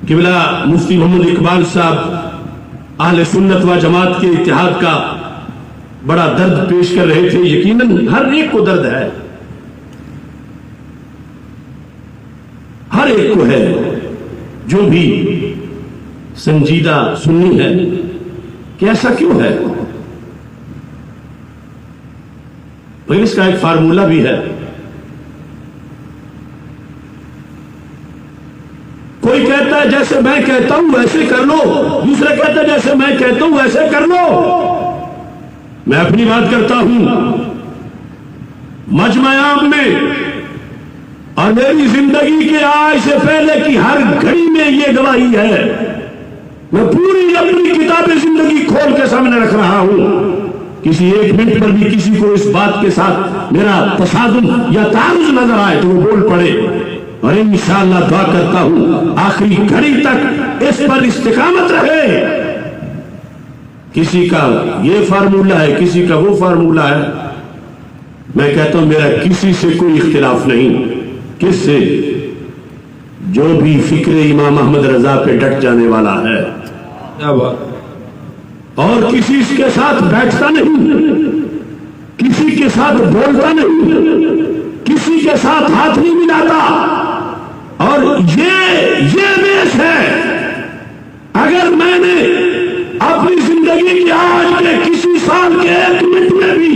क़िबला मुफ्ती मोहम्मद इकबाल साहब अहले सुन्नत व जमात के इत्तेहाद का बड़ा दर्द पेश कर रहे थे। यकीनन हर एक को दर्द है, हर एक को है, जो भी संजीदा सुन्नी है कि ऐसा क्यों है। लेकिन इसका एक फार्मूला भी है। कोई कहता है जैसे मैं कहता हूं वैसे कर लो, दूसरा कहता है जैसे मैं कहता हूं वैसे कर लो। मैं अपनी बात करता हूं मजमा-ए-आम में, और मेरी जिंदगी के आज से पहले की हर घड़ी में ये गवाही है। मैं पूरी अपनी किताबें जिंदगी खोल के सामने रख रहा हूं। किसी एक मिनट पर भी किसी को इस बात के साथ मेरा तसादुम या तारुज नजर आए तो वो बोल पड़े, और इंशाअल्लाह दुआ करता हूं आखिरी घड़ी तक इस पर इस्तिकामत रहे। किसी का ये फार्मूला है, किसी का वो फार्मूला है। मैं कहता हूं मेरा किसी से कोई इख्तिलाफ नहीं। किससे? जो भी फिक्र इमाम अहमद रजा पे डट जाने वाला है। क्या बात। और किसी के साथ बैठता नहीं, किसी के साथ बोलता नहीं, किसी के साथ हाथ नहीं मिलाता। और ये देश है। अगर मैंने अपनी जिंदगी के आज के किसी साल के एक मिनट में भी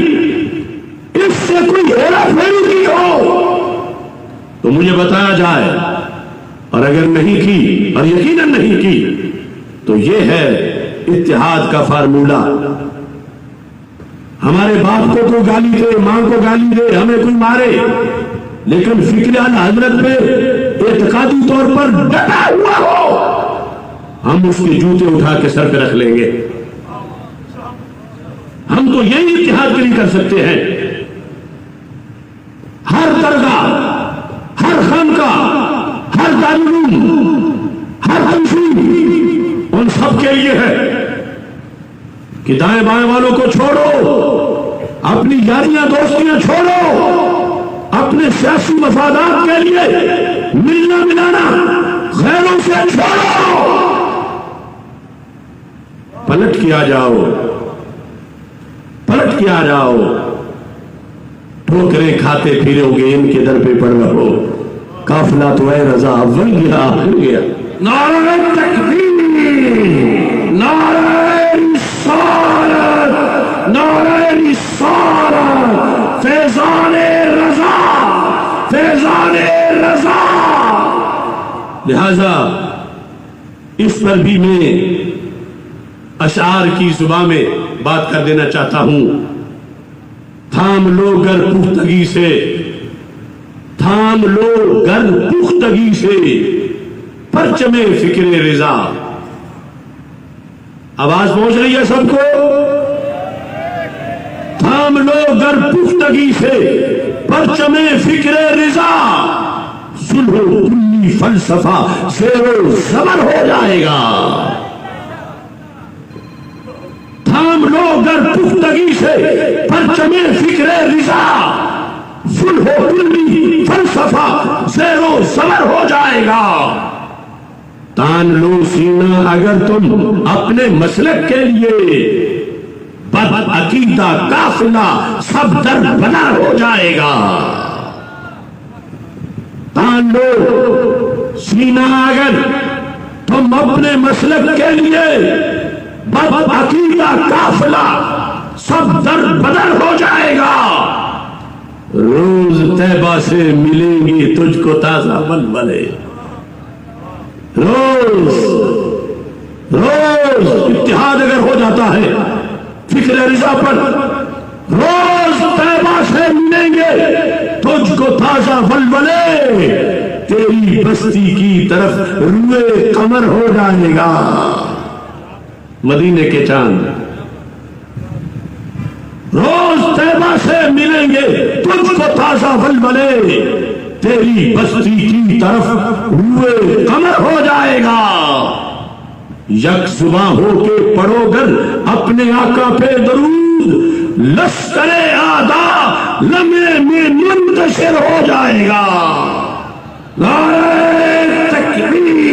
इससे कोई हेरा फेरी की हो तो मुझे बताया जाए, और अगर नहीं की, और यकीनन नहीं की, तो ये है इत्तेहाद का फार्मूला। हमारे बाप को कोई गाली दे, मां को गाली दे, हमें कोई मारे, लेकिन फिक्र आला हजरत पे एतकादी तौर पर डटा हुआ हो, हम उसके जूते उठा के सर पे रख लेंगे। हम तो यही इत्तेहाद के लिए कर सकते हैं। हर दरगाह, हर खानकाह, हर दारुल, हर तंजीम उन सब के लिए है कि दाएं बाएं वालों को छोड़ो, अपनी यारियां दोस्तियां छोड़ो, अपने सियासी मफादात के लिए मिलना मिलाना गैरों से छोड़ो, पलट के आ जाओ, पलट के आ जाओ। ठोकरें खाते फिरोगे इनके दर पे पड़ रहो, काफिला तो है रजा अव्वल गया आखिर गया। नारे तकबीर, नारे रिसालत, नारे रिसालत, फैज़ाने रजा, फैज़ाने रजा। लिहाजा इस पर भी मैं अशार की जुबान में बात कर देना चाहता हूं। थाम लो गर पुख्तगी से, थाम लो गर पुख्तगी से परचमे फिक्रे रिजा। आवाज पहुंच रही है सबको? थाम लो गर पुख्तगी से परचमे फिक्रे रिजा, सुल्हो कुल्ली फलसफा ज़ेरो ज़बर हो जाएगा। थाम लो गर पुख्तगी से परचमे फिक्रे रिजा, सुल्हो कुल्ली फलसफा ज़ेरो ज़बर हो जाएगा। तान लो सीना अगर तुम अपने मसलक के लिए, बद अकीदा काफिला सब दर बना हो जाएगा। तान लो सीना अगर तुम अपने मसलक के लिए, बद अकीदा काफिला सब दर बदर हो जाएगा। रोज तैबा से मिलेंगी तुझको ताजा बलबले, रोज रोज इत्तेहाद अगर हो जाता है फिक्र रिजा पर, रोज तैबा से मिलेंगे तुझको ताजा बलबले, तेरी बस्ती की तरफ रुए कमर हो जाएगा। मदीने के चांद रोज तैबा से मिलेंगे तुझको ताजा बलबले, तेरी बस्ती की तरफ रुए कमर हो जाएगा। यक जुबां होके पढ़ोगर अपने आका पे दरूद, लश्करे आदा लम्हे में मुंतशिर हो जाएगा। नारे तकबीर,